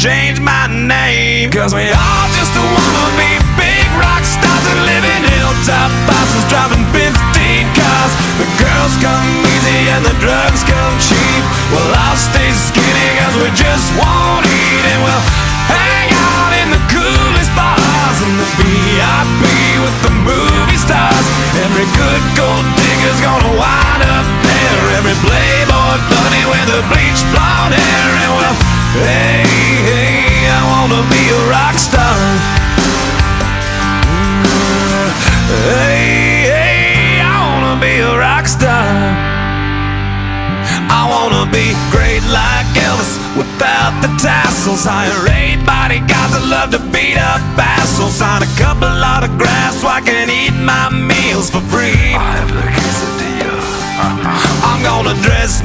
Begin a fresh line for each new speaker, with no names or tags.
change my name. Cause we all just wanna be big rock stars and live in hilltop houses, driving 15 cars. The girls come easy and the drugs come cheap. Well, I'll stay skinny cause we just won't eat. And we'll hang out in the coolest bars and the VIP with the movie stars. Every good gold digger's gonna wind up there. Every playboy bunny with the bleached blonde hair. And well, hey, hey, I wanna be a rock star. Hey, hey, I wanna be a rock star. I wanna be great like Elvis without the tassels. Hire 8 bodyguards that love to beat up assholes. Sign a couple autographs so I can eat my meals for free. I have the quesadilla. I'm gonna dress my